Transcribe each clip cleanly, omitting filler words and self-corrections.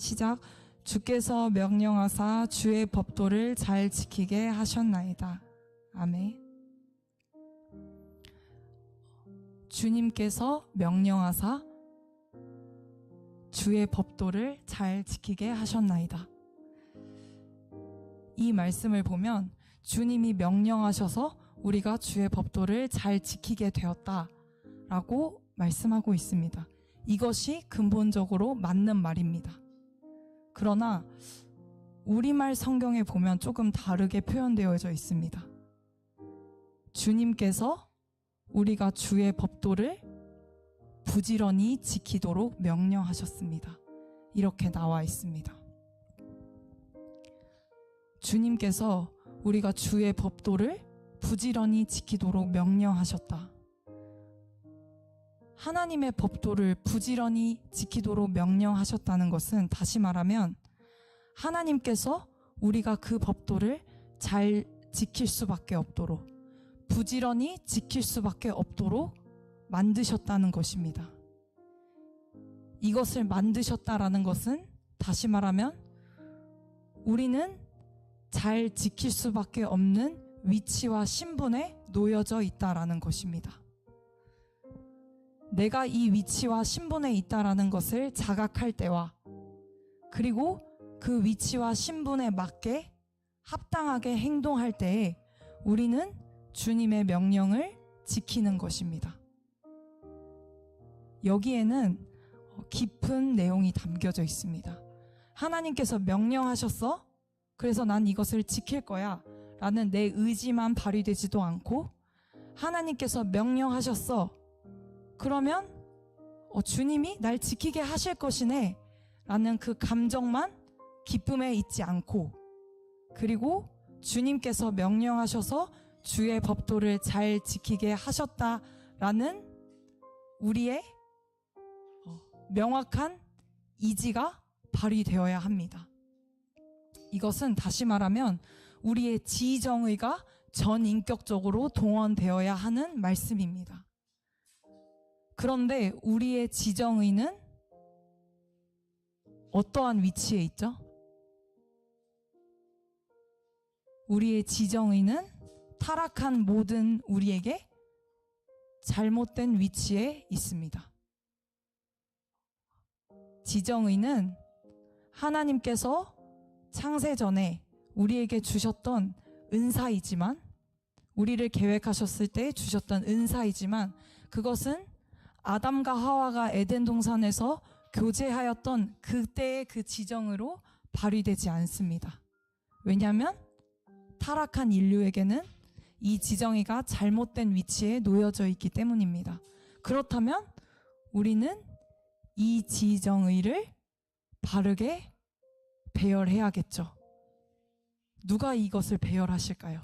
시작. 주께서 명령하사 주의 법도를 잘 지키게 하셨나이다. 아멘. 주님께서 명령하사 주의 법도를 잘 지키게 하셨나이다. 이 말씀을 보면 주님이 명령하셔서 우리가 주의 법도를 잘 지키게 되었다라고 말씀하고 있습니다. 이것이 근본적으로 맞는 말입니다. 그러나 우리말 성경에 보면 조금 다르게 표현되어져 있습니다. 주님께서 우리가 주의 법도를 부지런히 지키도록 명령하셨습니다. 이렇게 나와 있습니다. 주님께서 우리가 주의 법도를 부지런히 지키도록 명령하셨다. 하나님의 법도를 부지런히 지키도록 명령하셨다는 것은 다시 말하면 하나님께서 우리가 그 법도를 잘 지킬 수밖에 없도록 부지런히 지킬 수밖에 없도록 만드셨다는 것입니다. 이것을 만드셨다라는 것은 다시 말하면 우리는 잘 지킬 수밖에 없는 위치와 신분에 놓여져 있다라는 것입니다. 내가 이 위치와 신분에 있다라는 것을 자각할 때와 그리고 그 위치와 신분에 맞게 합당하게 행동할 때에 우리는 주님의 명령을 지키는 것입니다. 여기에는 깊은 내용이 담겨져 있습니다. 하나님께서 명령하셨어? 그래서 난 이것을 지킬 거야 라는 내 의지만 발휘되지도 않고 하나님께서 명령하셨어. 그러면 주님이 날 지키게 하실 것이네 라는 그 감정만 기쁨에 있지 않고 그리고 주님께서 명령하셔서 주의 법도를 잘 지키게 하셨다라는 우리의 명확한 이지가 발휘되어야 합니다. 이것은 다시 말하면 우리의 지정의가 전인격적으로 동원되어야 하는 말씀입니다. 그런데 우리의 지정의는 어떠한 위치에 있죠? 우리의 지정의는 타락한 모든 우리에게 잘못된 위치에 있습니다. 지정의는 하나님께서 창세 전에 우리에게 주셨던 은사이지만 우리를 계획하셨을 때 주셨던 은사이지만 그것은 아담과 하와가 에덴 동산에서 교제하였던 그때의 그 지정으로 발휘되지 않습니다. 왜냐하면 타락한 인류에게는 이 지정의가 잘못된 위치에 놓여져 있기 때문입니다. 그렇다면 우리는 이 지정의를 바르게 배열해야겠죠. 누가 이것을 배열하실까요?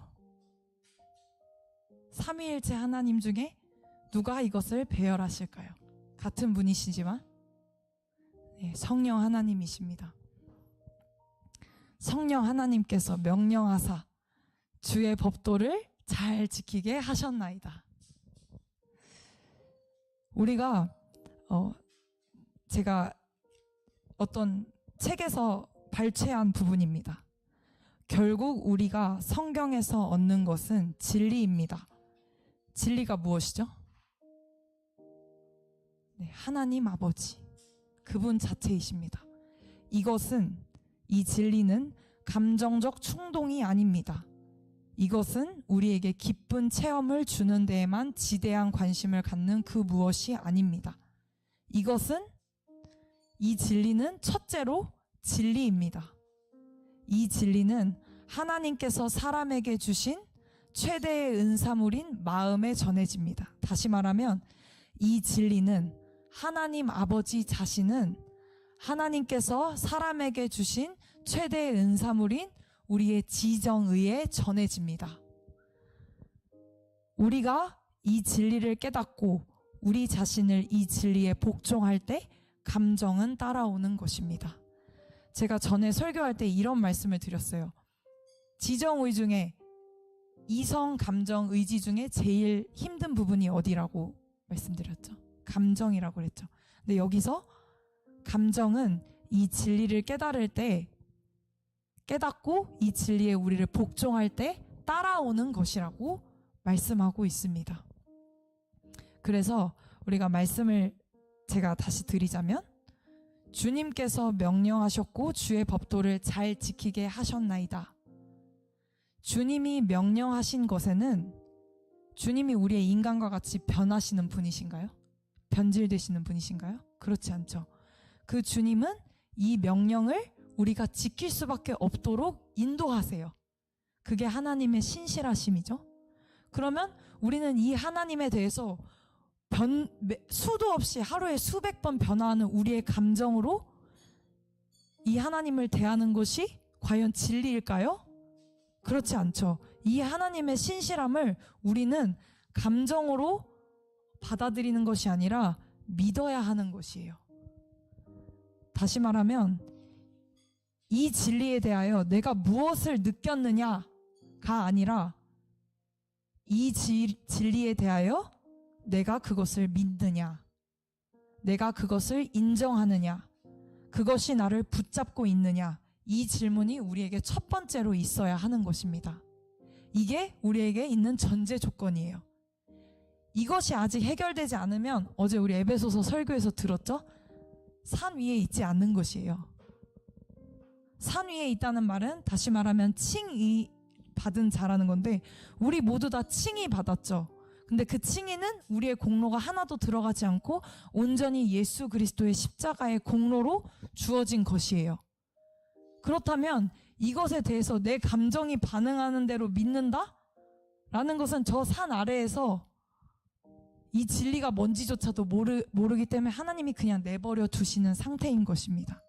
삼위일체 하나님 중에 누가 이것을 배열하실까요? 같은 분이시지만 성령 하나님이십니다. 성령 하나님께서 명령하사 주의 법도를 잘 지키게 하셨나이다. 우리가 제가 어떤 책에서 발췌한 부분입니다. 결국 우리가 성경에서 얻는 것은 진리입니다. 진리가 무엇이죠? 하나님 아버지, 그분 자체이십니다. 이 진리는 감정적 충동이 아닙니다. 이것은 우리에게 기쁜 체험을 주는 데에만 지대한 관심을 갖는 그 무엇이 아닙니다. 이 진리는 첫째로 진리입니다. 이 진리는 하나님께서 사람에게 주신 최대의 은사물인 마음에 전해집니다. 다시 말하면 이 진리는 하나님 아버지 자신은 하나님께서 사람에게 주신 최대의 은사물인 우리의 지정의에 전해집니다. 우리가 이 진리를 깨닫고 우리 자신을 이 진리에 복종할 때 감정은 따라오는 것입니다. 제가 전에 설교할 때 이런 말씀을 드렸어요. 지정의 중에 이성, 감정, 의지 중에 제일 힘든 부분이 어디라고 말씀드렸죠? 감정이라고 그랬죠. 근데 여기서 감정은 이 진리를 깨닫고 이 진리에 우리를 복종할 때 따라오는 것이라고 말씀하고 있습니다. 그래서 우리가 말씀을 제가 다시 드리자면, 주님께서 명령하셨고 주의 법도를 잘 지키게 하셨나이다. 주님이 명령하신 것에는 주님이 우리의 인간과 같이 변하시는 분이신가요? 변질되시는 분이신가요? 그렇지 않죠. 그 주님은 이 명령을 우리가 지킬 수밖에 없도록 인도하세요. 그게 하나님의 신실하심이죠. 그러면 우리는 이 하나님에 대해서 수도 없이 하루에 수백 번 변화하는 우리의 감정으로 이 하나님을 대하는 것이 과연 진리일까요? 그렇지 않죠. 이 하나님의 신실함을 우리는 감정으로 받아들이는 것이 아니라 믿어야 하는 것이에요. 다시 말하면 이 진리에 대하여 내가 무엇을 느꼈느냐가 아니라 이 진리에 대하여 내가 그것을 믿느냐, 내가 그것을 인정하느냐, 그것이 나를 붙잡고 있느냐, 이 질문이 우리에게 첫 번째로 있어야 하는 것입니다. 이게 우리에게 있는 전제 조건이에요. 이것이 아직 해결되지 않으면, 어제 우리 에베소서 설교에서 들었죠? 산 위에 있지 않는 것이에요. 산 위에 있다는 말은 다시 말하면 칭의 받은 자라는 건데, 우리 모두 다 칭의 받았죠. 근데 그 칭의는 우리의 공로가 하나도 들어가지 않고 온전히 예수 그리스도의 십자가의 공로로 주어진 것이에요. 그렇다면 이것에 대해서 내 감정이 반응하는 대로 믿는다? 라는 것은 저 산 아래에서 이 진리가 뭔지조차도 모르기 때문에 하나님이 그냥 내버려 두시는 상태인 것입니다.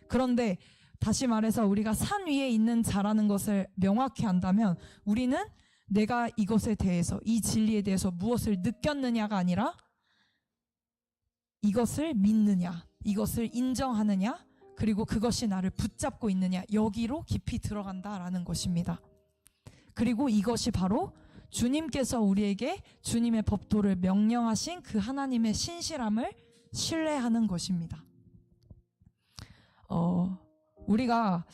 그런데 다시 말해서 우리가 산 위에 있는 자라는 것을 명확히 안다면, 우리는 내가 이것에 대해서, 이 진리에 대해서 무엇을 느꼈느냐가 아니라 이것을 믿느냐, 이것을 인정하느냐, 그리고 그것이 나를 붙잡고 있느냐, 여기로 깊이 들어간다라는 것입니다. 그리고 이것이 바로 주님께서 우리에게 주님의 법도를 명령하신 그 하나님의 신실함을 신뢰하는 것입니다. 우리가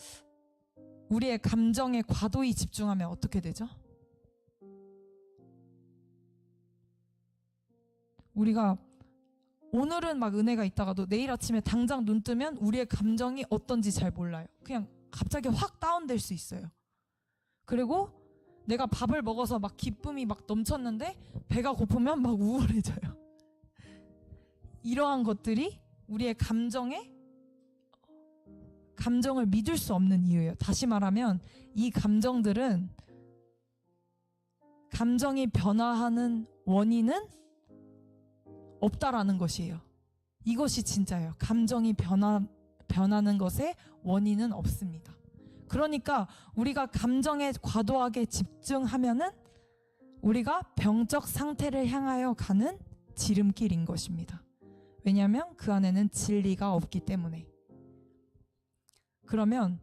우리의 감정에 과도히 집중하면 어떻게 되죠? 우리가 오늘은 막 은혜가 있다가도 내일 아침에 당장 눈 뜨면 우리의 감정이 어떤지 잘 몰라요. 그냥 갑자기 확 다운될 수 있어요. 그리고 내가 밥을 먹어서 막 기쁨이 막 넘쳤는데 배가 고프면 막 우울해져요. 이러한 것들이 우리의 감정을 믿을 수 없는 이유예요. 다시 말하면 이 감정들은, 감정이 변화하는 원인은 없다라는 것이에요. 이것이 진짜예요. 감정이 변하는 것에 원인은 없습니다. 그러니까 우리가 감정에 과도하게 집중하면은 우리가 병적 상태를 향하여 가는 지름길인 것입니다. 왜냐하면 그 안에는 진리가 없기 때문에. 그러면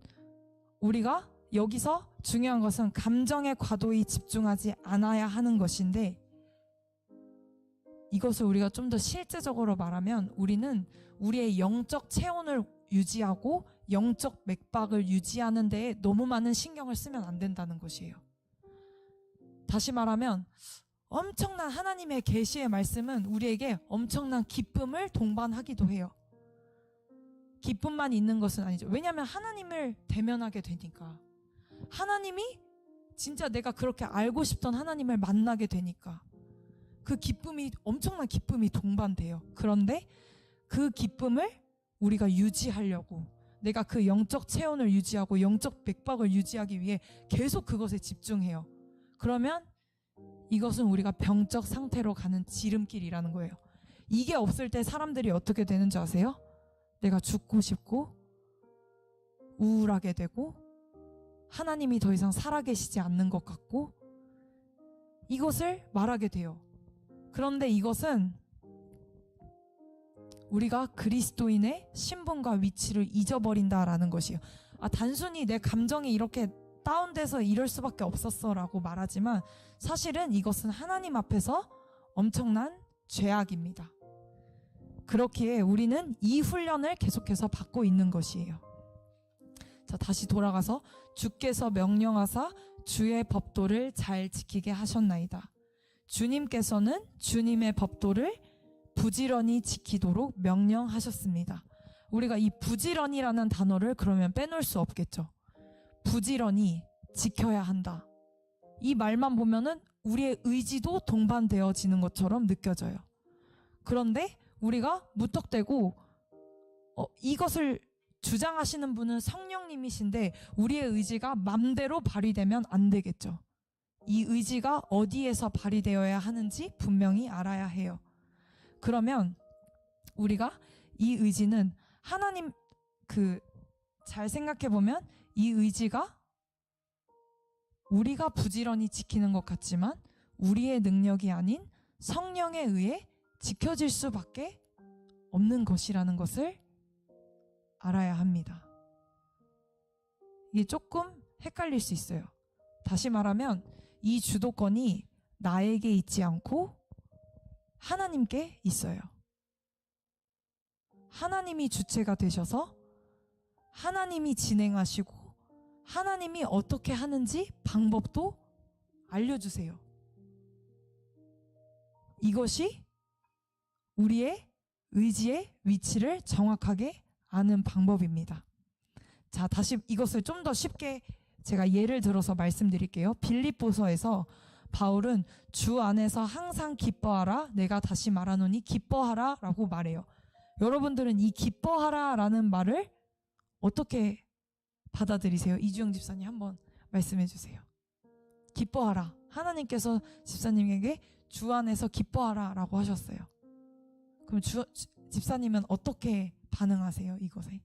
우리가 여기서 중요한 것은 감정에 과도히 집중하지 않아야 하는 것인데, 이것을 우리가 좀 더 실제적으로 말하면 우리는 우리의 영적 체온을 유지하고 영적 맥박을 유지하는 데에 너무 많은 신경을 쓰면 안 된다는 것이에요. 다시 말하면 엄청난 하나님의 계시의 말씀은 우리에게 엄청난 기쁨을 동반하기도 해요. 기쁨만 있는 것은 아니죠. 왜냐하면 하나님을 대면하게 되니까, 하나님이 진짜 내가 그렇게 알고 싶던 하나님을 만나게 되니까 그 기쁨이, 엄청난 기쁨이 동반돼요. 그런데 그 기쁨을 우리가 유지하려고, 내가 그 영적 체온을 유지하고 영적 맥박을 유지하기 위해 계속 그것에 집중해요. 그러면 이것은 우리가 병적 상태로 가는 지름길이라는 거예요. 이게 없을 때 사람들이 어떻게 되는 줄 아세요? 내가 죽고 싶고 우울하게 되고 하나님이 더 이상 살아계시지 않는 것 같고 이것을 말하게 돼요. 그런데 이것은 우리가 그리스도인의 신분과 위치를 잊어버린다라는 것이에요. 단순히 내 감정이 이렇게 다운돼서 이럴 수밖에 없었어 라고 말하지만 사실은 이것은 하나님 앞에서 엄청난 죄악입니다. 그렇기에 우리는 이 훈련을 계속해서 받고 있는 것이에요. 자, 다시 돌아가서 주께서 명령하사 주의 법도를 잘 지키게 하셨나이다. 주님께서는 주님의 법도를 부지런히 지키도록 명령하셨습니다. 우리가 이 부지런히라는 단어를 그러면 빼놓을 수 없겠죠. 부지런히 지켜야 한다. 이 말만 보면은 우리의 의지도 동반되어지는 것처럼 느껴져요. 그런데 우리가 무턱대고 이것을 주장하시는 분은 성령님이신데 우리의 의지가 맘대로 발휘되면 안 되겠죠. 이 의지가 어디에서 발휘되어야 하는지 분명히 알아야 해요. 그러면 우리가 이 의지는 하나님 잘 생각해 보면 이 의지가 우리가 부지런히 지키는 것 같지만 우리의 능력이 아닌 성령에 의해 지켜질 수밖에 없는 것이라는 것을 알아야 합니다. 이게 조금 헷갈릴 수 있어요. 다시 말하면 이 주도권이 나에게 있지 않고 하나님께 있어요. 하나님이 주체가 되셔서 하나님이 진행하시고 하나님이 어떻게 하는지 방법도 알려주세요. 이것이 우리의 의지의 위치를 정확하게 아는 방법입니다. 자, 다시 이것을 좀 더 쉽게 제가 예를 들어서 말씀드릴게요. 빌립보서에서 바울은 주 안에서 항상 기뻐하라, 내가 다시 말하노니 기뻐하라 라고 말해요. 여러분들은 이 기뻐하라 라는 말을 어떻게 받아들이세요? 이주영 집사님 한번 말씀해 주세요. 기뻐하라. 하나님께서 집사님에게 주 안에서 기뻐하라 라고 하셨어요. 그럼 집사님은 어떻게 반응하세요? 이것에?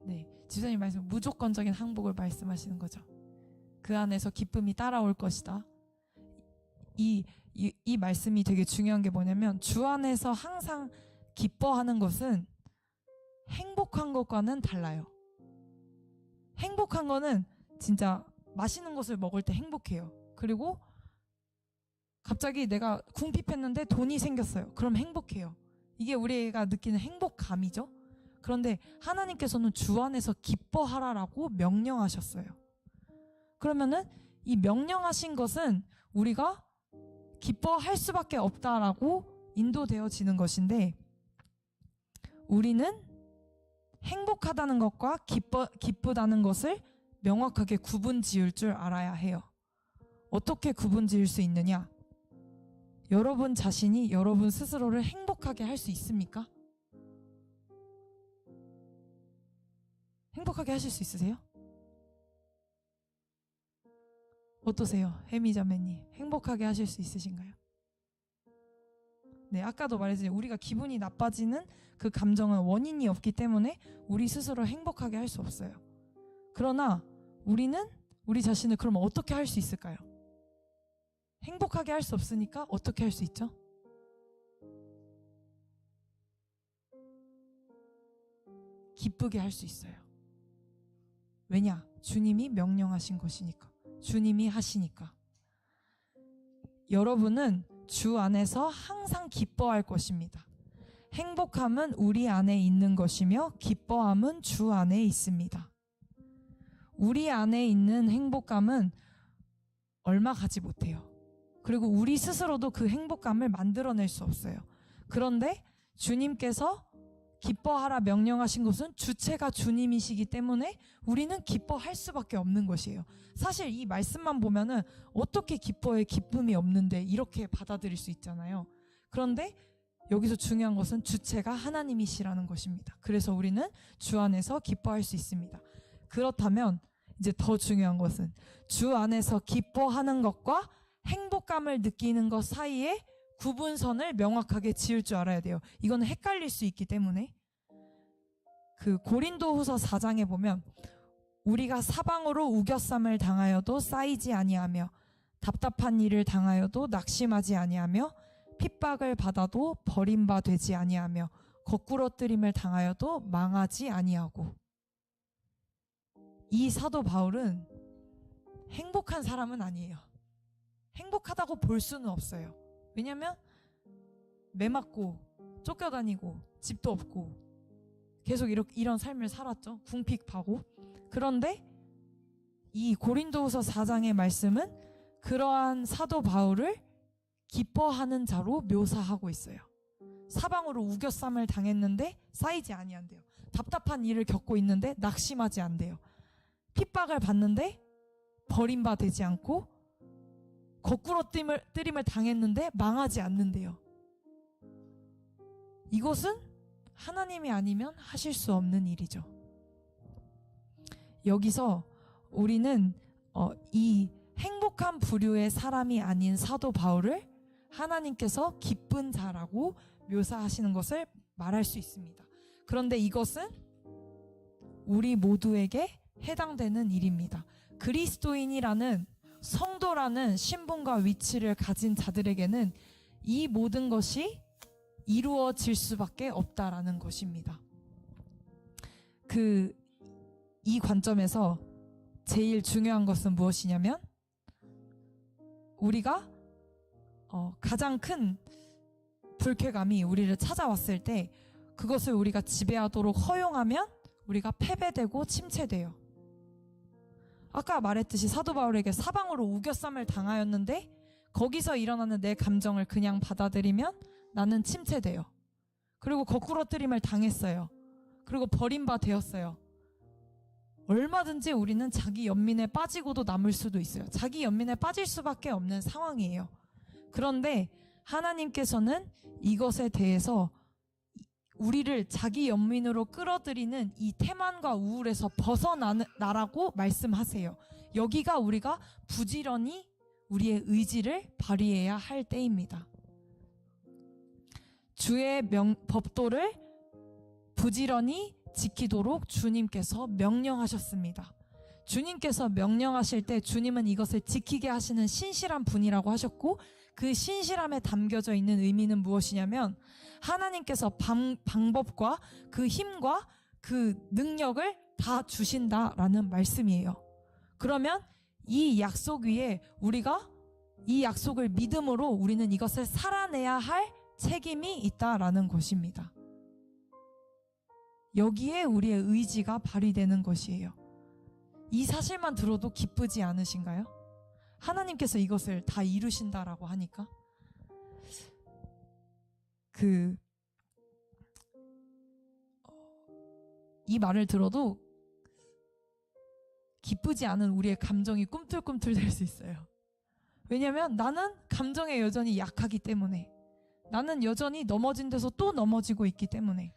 네, 집사님 말씀 무조건적인 항복을 말씀하시는 거죠. 그 안에서 기쁨이 따라올 것이다. 이 말씀이 되게 중요한 게 뭐냐면 주 안에서 항상 기뻐하는 것은 행복한 것과는 달라요. 행복한 거는 진짜 맛있는 것을 먹을 때 행복해요. 그리고 갑자기 내가 궁핍했는데 돈이 생겼어요. 그럼 행복해요. 이게 우리가 느끼는 행복감이죠. 그런데 하나님께서는 주 안에서 기뻐하라라고 명령하셨어요. 그러면은 이 명령하신 것은 우리가 기뻐할 수밖에 없다라고 인도되어지는 것인데 우리는 행복하다는 것과 기쁘다는 것을 명확하게 구분 지을 줄 알아야 해요. 어떻게 구분 지을 수 있느냐? 여러분 자신이 여러분 스스로를 행복하게 할 수 있습니까? 행복하게 하실 수 있으세요? 어떠세요? 혜미자매님 행복하게 하실 수 있으신가요? 네, 아까도 말했지만 우리가 기분이 나빠지는 그 감정은 원인이 없기 때문에 우리 스스로 행복하게 할 수 없어요. 그러나 우리는 우리 자신을 그러면 어떻게 할 수 있을까요? 행복하게 할 수 없으니까 어떻게 할 수 있죠? 기쁘게 할 수 있어요. 왜냐? 주님이 명령하신 것이니까. 주님이 하시니까. 여러분은 주 안에서 항상 기뻐할 것입니다. 행복함은 우리 안에 있는 것이며 기뻐함은 주 안에 있습니다. 우리 안에 있는 행복감은 얼마 가지 못해요. 그리고 우리 스스로도 그 행복감을 만들어낼 수 없어요. 그런데 주님께서 기뻐하라 명령하신 것은 주체가 주님이시기 때문에 우리는 기뻐할 수밖에 없는 것이에요. 사실 이 말씀만 보면은 어떻게 기뻐해, 기쁨이 없는데 이렇게 받아들일 수 있잖아요. 그런데 여기서 중요한 것은 주체가 하나님이시라는 것입니다. 그래서 우리는 주 안에서 기뻐할 수 있습니다. 그렇다면 이제 더 중요한 것은 주 안에서 기뻐하는 것과 행복감을 느끼는 것 사이에 구분선을 명확하게 지을 줄 알아야 돼요. 이거는 헷갈릴 수 있기 때문에. 그 고린도후서 4장에 보면 우리가 사방으로 우겨쌈을 당하여도 쌓이지 아니하며 답답한 일을 당하여도 낙심하지 아니하며 핍박을 받아도 버림받지 아니하며 거꾸러뜨림을 당하여도 망하지 아니하고. 이 사도 바울은 행복한 사람은 아니에요. 행복하다고 볼 수는 없어요. 왜냐면 매맞고 쫓겨다니고 집도 없고 계속 이런 삶을 살았죠. 궁핍하고. 그런데 이 고린도후서 4장의 말씀은 그러한 사도 바울을 기뻐하는 자로 묘사하고 있어요. 사방으로 우겨쌈을 당했는데 쌓이지 아니한대요. 답답한 일을 겪고 있는데 낙심하지 않대요. 핍박을 받는데 버림받지 않고 거꾸러뜨림을 당했는데 망하지 않는데요. 이것은 하나님이 아니면 하실 수 없는 일이죠. 여기서 우리는 이 행복한 부류의 사람이 아닌 사도 바울을 하나님께서 기쁜 자라고 묘사하시는 것을 말할 수 있습니다. 그런데 이것은 우리 모두에게 해당되는 일입니다. 그리스도인이라는 성도라는 신분과 위치를 가진 자들에게는 이 모든 것이 이루어질 수밖에 없다라는 것입니다. 이 관점에서 제일 중요한 것은 무엇이냐면 우리가 가장 큰 불쾌감이 우리를 찾아왔을 때 그것을 우리가 지배하도록 허용하면 우리가 패배되고 침체돼요. 아까 말했듯이 사도 바울에게 사방으로 우겨쌈을 당하였는데 거기서 일어나는 내 감정을 그냥 받아들이면 나는 침체돼요. 그리고 거꾸러뜨림을 당했어요. 그리고 버림받았어요. 얼마든지 우리는 자기 연민에 빠지고도 남을 수도 있어요. 자기 연민에 빠질 수밖에 없는 상황이에요. 그런데 하나님께서는 이것에 대해서 우리를 자기 연민으로 끌어들이는 이 태만과 우울에서 벗어나라고 말씀하세요. 여기가 우리가 부지런히 우리의 의지를 발휘해야 할 때입니다. 주의 법도를 부지런히 지키도록 주님께서 명령하셨습니다. 주님께서 명령하실 때 주님은 이것을 지키게 하시는 신실한 분이라고 하셨고, 그 신실함에 담겨져 있는 의미는 무엇이냐면 하나님께서 방법과 그 힘과 그 능력을 다 주신다라는 말씀이에요. 그러면 이 약속 위에 우리가 이 약속을 믿음으로 우리는 이것을 살아내야 할 책임이 있다라는 것입니다. 여기에 우리의 의지가 발휘되는 것이에요. 이 사실만 들어도 기쁘지 않으신가요? 하나님께서 이것을 다 이루신다라고 하니까 이 말을 들어도 기쁘지 않은 우리의 감정이 꿈틀꿈틀 될 수 있어요. 왜냐하면 나는 감정에 여전히 약하기 때문에, 나는 여전히 넘어진 데서 또 넘어지고 있기 때문에,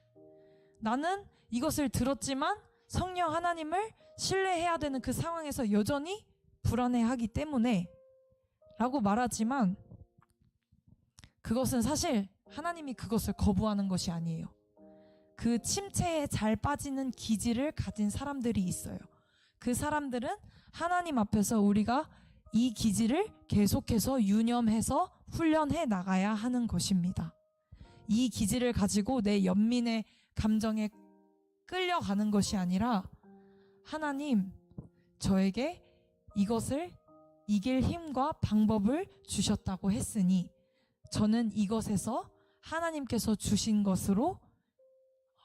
나는 이것을 들었지만 성령 하나님을 신뢰해야 되는 그 상황에서 여전히 불안해하기 때문에 라고 말하지만, 그것은 사실 하나님이 그것을 거부하는 것이 아니에요. 그 침체에 잘 빠지는 기질을 가진 사람들이 있어요. 그 사람들은 하나님 앞에서 우리가 이 기질을 계속해서 유념해서 훈련해 나가야 하는 것입니다. 이 기질을 가지고 내 연민의 감정에 끌려가는 것이 아니라, 하나님, 저에게 이것을 이길 힘과 방법을 주셨다고 했으니 저는 이것에서 하나님께서 주신 것으로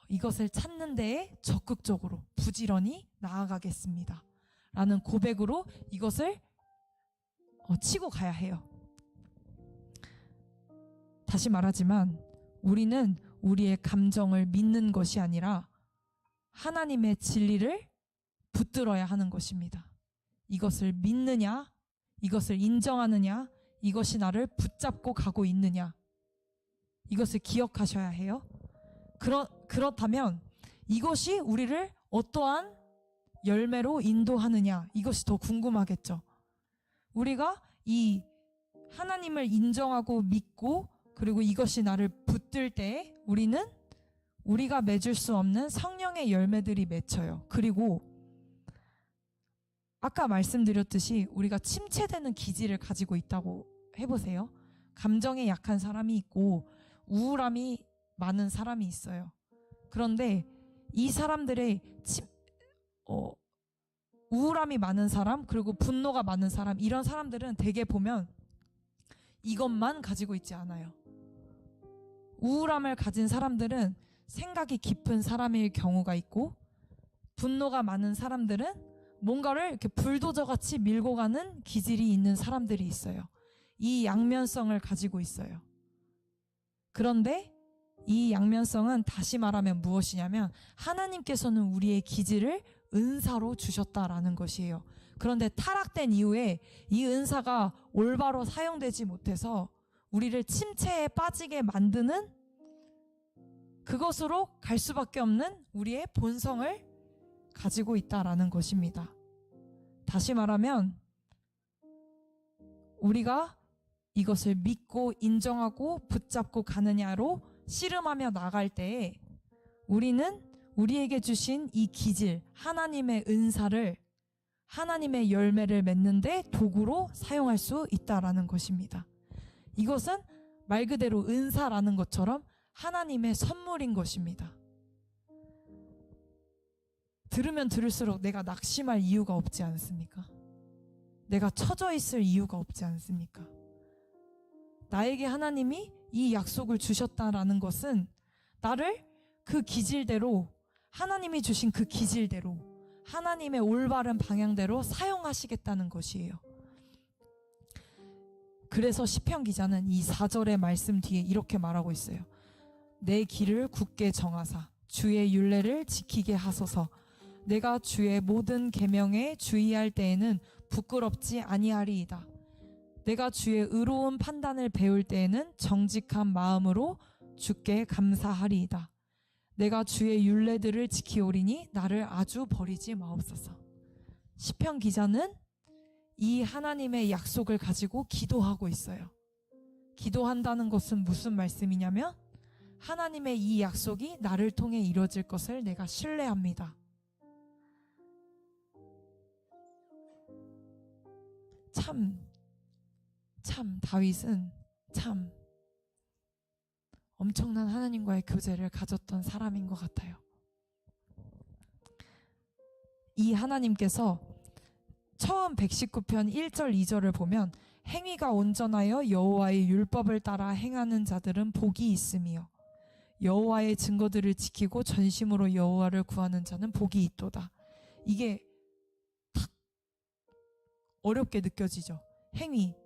이것을 찾는 데에 적극적으로 부지런히 나아가겠습니다 라는 고백으로 이것을 치고 가야 해요. 다시 말하지만 우리는 우리의 감정을 믿는 것이 아니라 하나님의 진리를 붙들어야 하는 것입니다. 이것을 믿느냐, 이것을 인정하느냐, 이것이 나를 붙잡고 가고 있느냐, 이것을 기억하셔야 해요. 그렇다면 이것이 우리를 어떠한 열매로 인도하느냐, 이것이 더 궁금하겠죠. 우리가 이 하나님을 인정하고 믿고 그리고 이것이 나를 붙들 때 우리는 우리가 맺을 수 없는 성령의 열매들이 맺혀요. 그리고 아까 말씀드렸듯이 우리가 침체되는 기질을 가지고 있다고 해보세요. 감정에 약한 사람이 있고 우울함이 많은 사람이 있어요. 그런데 이 사람들의 우울함이 많은 사람, 그리고 분노가 많은 사람, 이런 사람들은 대개 보면 이것만 가지고 있지 않아요. 우울함을 가진 사람들은 생각이 깊은 사람일 경우가 있고, 분노가 많은 사람들은 뭔가를 이렇게 불도저 같이 밀고 가는 기질이 있는 사람들이 있어요. 이 양면성을 가지고 있어요. 그런데 이 양면성은 다시 말하면 무엇이냐면, 하나님께서는 우리의 기질을 은사로 주셨다라는 것이에요. 그런데 타락된 이후에 이 은사가 올바로 사용되지 못해서 우리를 침체에 빠지게 만드는, 그것으로 갈 수밖에 없는 우리의 본성을 가지고 있다라는 것입니다. 다시 말하면 우리가 이것을 믿고 인정하고 붙잡고 가느냐로 씨름하며 나갈 때에 우리는 우리에게 주신 이 기질, 하나님의 은사를, 하나님의 열매를 맺는데 도구로 사용할 수 있다라는 것입니다. 이것은 말 그대로 은사라는 것처럼 하나님의 선물인 것입니다. 들으면 들을수록 내가 낙심할 이유가 없지 않습니까? 내가 처져 있을 이유가 없지 않습니까? 나에게 하나님이 이 약속을 주셨다라는 것은 나를 그 기질대로, 하나님이 주신 그 기질대로, 하나님의 올바른 방향대로 사용하시겠다는 것이에요. 그래서 시편 기자는 이 4절의 말씀 뒤에 이렇게 말하고 있어요. 내 길을 굳게 정하사 주의 율례를 지키게 하소서. 내가 주의 모든 계명에 주의할 때에는 부끄럽지 아니하리이다. 내가 주의 의로운 판단을 배울 때에는 정직한 마음으로 주께 감사하리이다. 내가 주의 율례들을 지키오리니 나를 아주 버리지 마옵소서. 시편 기자는 이 하나님의 약속을 가지고 기도하고 있어요. 기도한다는 것은 무슨 말씀이냐면, 하나님의 이 약속이 나를 통해 이루어질 것을 내가 신뢰합니다. 참 다윗은 참 엄청난 하나님과의 교제를 가졌던 사람인 것 같아요. 이 하나님께서 처음 119편 1절 2절을 보면, 행위가 온전하여 여호와의 율법을 따라 행하는 자들은 복이 있으며 여호와의 증거들을 지키고 전심으로 여호와를 구하는 자는 복이 있도다. 이게 탁 어렵게 느껴지죠. 행위,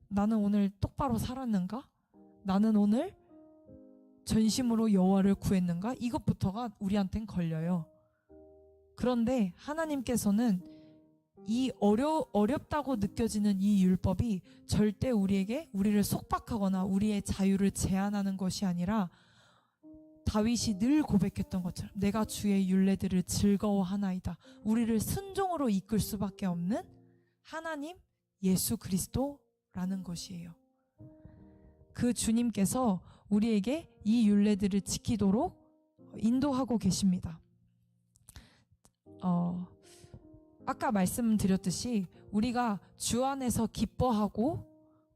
나는 오늘 똑바로 살았는가? 나는 오늘 전심으로 여호와를 구했는가? 이것부터가 우리한텐 걸려요. 그런데 하나님께서는 이 어렵다고 느껴지는 이 율법이 절대 우리를 속박하거나 우리의 자유를 제한하는 것이 아니라, 다윗이 늘 고백했던 것처럼 내가 주의 율례들을 즐거워하나이다. 우리를 순종으로 이끌 수밖에 없는 하나님 예수 그리스도라는 것이에요. 그 주님께서 우리에게 이 율례들을 지키도록 인도하고 계십니다. 아까 말씀드렸듯이 우리가 주 안에서 기뻐하고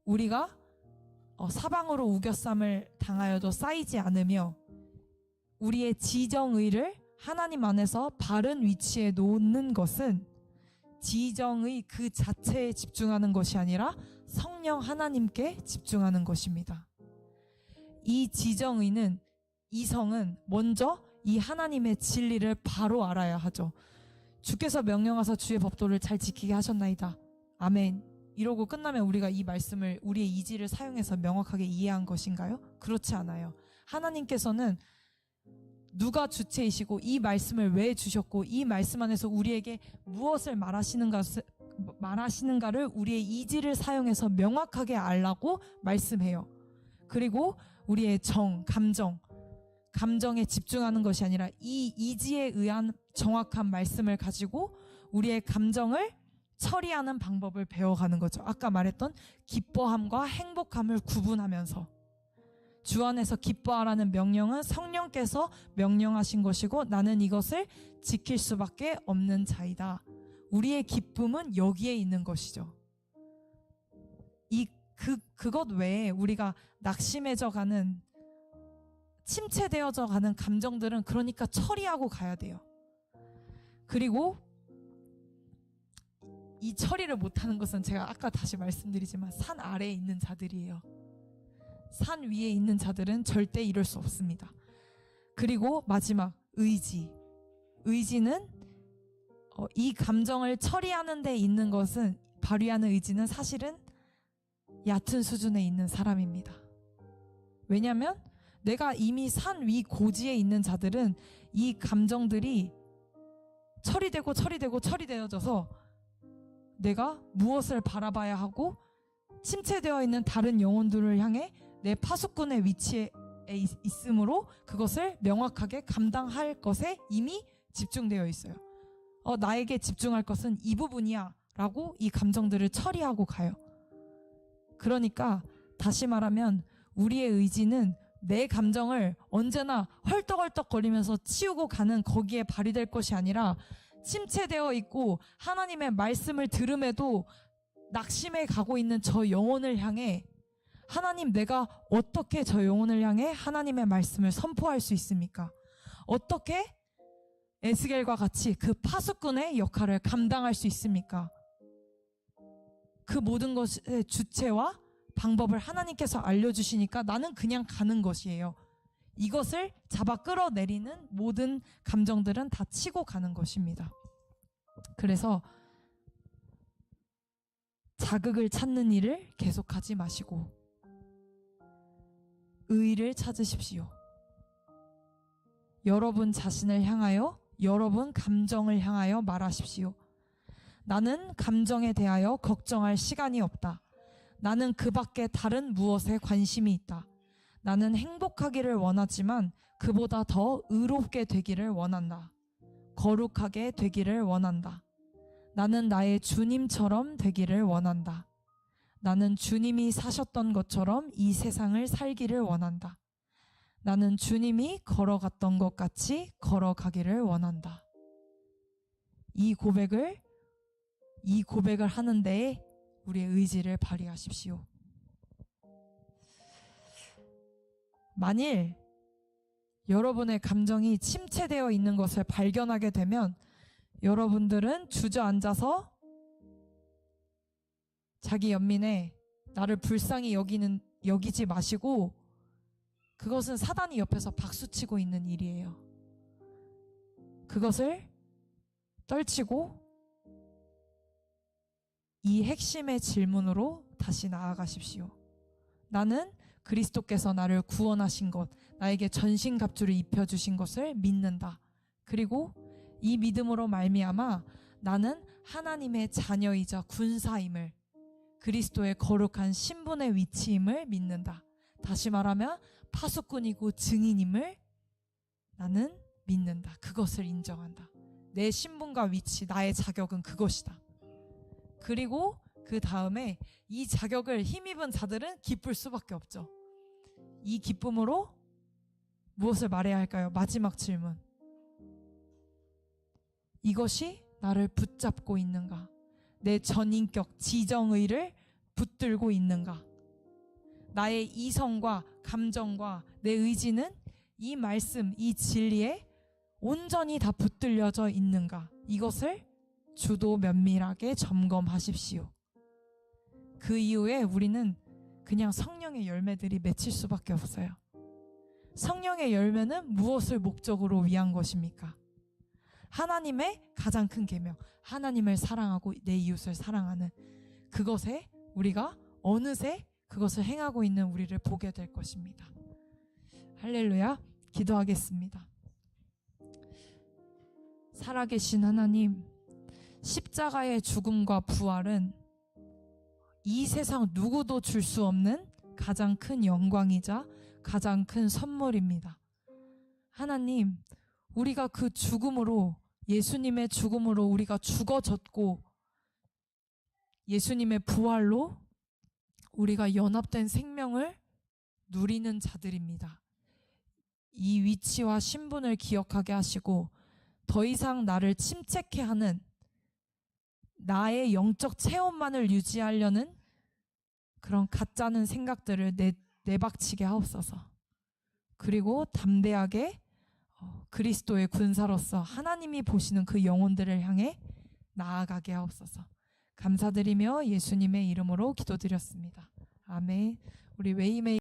우리가 사방으로 우겨쌈을 당하여도 쌓이지 않으며 우리의 지정의를 하나님 안에서 바른 위치에 놓는 것은 지정의 그 자체에 집중하는 것이 아니라 성령 하나님께 집중하는 것입니다. 이 지정의는, 이성은 먼저 이 하나님의 진리를 바로 알아야 하죠. 주께서 명령하사 주의 법도를 잘 지키게 하셨나이다. 아멘. 이러고 끝나면 우리가 이 말씀을 우리의 이지를 사용해서 명확하게 이해한 것인가요? 그렇지 않아요. 하나님께서는 누가 주체이시고 이 말씀을 왜 주셨고 이 말씀 안에서 우리에게 무엇을 말하시는가를 우리의 이지를 사용해서 명확하게 알라고 말씀해요. 그리고 우리의 감정에 집중하는 것이 아니라 이 이지에 의한 정확한 말씀을 가지고 우리의 감정을 처리하는 방법을 배워가는 거죠. 아까 말했던 기뻐함과 행복함을 구분하면서, 주 안에서 기뻐하라는 명령은 성령께서 명령하신 것이고 나는 이것을 지킬 수밖에 없는 자이다. 우리의 기쁨은 여기에 있는 것이죠. 그것 외에 우리가 낙심해져 가는, 침체되어져 가는 감정들은 그러니까 처리하고 가야 돼요. 그리고 이 처리를 못하는 것은 제가 아까 다시 말씀드리지만 산 아래에 있는 자들이에요. 산 위에 있는 자들은 절대 이럴 수 없습니다. 그리고 마지막, 의지. 의지는 이 감정을 처리하는 데 있는 것은, 발휘하는 의지는 사실은 얕은 수준에 있는 사람입니다. 왜냐하면 내가 이미 산 위 고지에 있는 자들은 이 감정들이 처리되어져서 내가 무엇을 바라봐야 하고 침체되어 있는 다른 영혼들을 향해 내 파수꾼의 위치에 있으므로 그것을 명확하게 감당할 것에 이미 집중되어 있어요. 나에게 집중할 것은 이 부분이야 라고 이 감정들을 처리하고 가요. 그러니까 다시 말하면 우리의 의지는 내 감정을 언제나 헐떡헐떡거리면서 치우고 가는 거기에 발휘될 것이 아니라, 침체되어 있고 하나님의 말씀을 들음에도 낙심해 가고 있는 저 영혼을 향해, 하나님, 내가 어떻게 저 영혼을 향해 하나님의 말씀을 선포할 수 있습니까? 어떻게 에스겔과 같이 그 파수꾼의 역할을 감당할 수 있습니까? 그 모든 것의 주체와 방법을 하나님께서 알려주시니까 나는 그냥 가는 것이에요. 이것을 잡아 끌어내리는 모든 감정들은 다 치고 가는 것입니다. 그래서 자극을 찾는 일을 계속하지 마시고 의의를 찾으십시오. 여러분 자신을 향하여, 여러분 감정을 향하여 말하십시오. 나는 감정에 대하여 걱정할 시간이 없다. 나는 그 밖에 다른 무엇에 관심이 있다. 나는 행복하기를 원하지만 그보다 더 의롭게 되기를 원한다. 거룩하게 되기를 원한다. 나는 나의 주님처럼 되기를 원한다. 나는 주님이 사셨던 것처럼 이 세상을 살기를 원한다. 나는 주님이 걸어갔던 것 같이 걸어가기를 원한다. 이 고백을 하는 데에 우리의 의지를 발휘하십시오. 만일 여러분의 감정이 침체되어 있는 것을 발견하게 되면 여러분들은 주저앉아서 자기 연민에 나를 불쌍히 여기지 마시고, 그것은 사단이 옆에서 박수치고 있는 일이에요. 그것을 떨치고 이 핵심의 질문으로 다시 나아가십시오. 나는 그리스도께서 나를 구원하신 것, 나에게 전신갑주를 입혀주신 것을 믿는다. 그리고 이 믿음으로 말미암아 나는 하나님의 자녀이자 군사임을, 그리스도의 거룩한 신분의 위치임을 믿는다. 다시 말하면 파수꾼이고 증인임을 나는 믿는다. 그것을 인정한다. 내 신분과 위치, 나의 자격은 그것이다. 그리고 그 다음에 이 자격을 힘입은 자들은 기쁠 수밖에 없죠. 이 기쁨으로 무엇을 말해야 할까요? 마지막 질문. 이것이 나를 붙잡고 있는가? 내 전인격, 지정의를 붙들고 있는가? 나의 이성과 감정과 내 의지는 이 말씀, 이 진리에 온전히 다 붙들려져 있는가? 이것을 주도 면밀하게 점검하십시오. 그 이후에 우리는 그냥 성령의 열매들이 맺힐 수밖에 없어요. 성령의 열매는 무엇을 목적으로 위한 것입니까? 하나님의 가장 큰 계명, 하나님을 사랑하고 내 이웃을 사랑하는 그것에 우리가 어느새 그것을 행하고 있는 우리를 보게 될 것입니다. 할렐루야. 기도하겠습니다. 살아계신 하나님, 십자가의 죽음과 부활은 이 세상 누구도 줄 수 없는 가장 큰 영광이자 가장 큰 선물입니다. 하나님, 우리가 그 죽음으로, 예수님의 죽음으로 우리가 죽어졌고 예수님의 부활로 우리가 연합된 생명을 누리는 자들입니다. 이 위치와 신분을 기억하게 하시고 더 이상 나를 침체케 하는, 나의 영적 체험만을 유지하려는 그런 가짜는 생각들을 내박치게 하옵소서. 그리고 담대하게 그리스도의 군사로서 하나님이 보시는 그 영혼들을 향해 나아가게 하옵소서. 감사드리며 예수님의 이름으로 기도드렸습니다. 아멘. 우리 웨이메이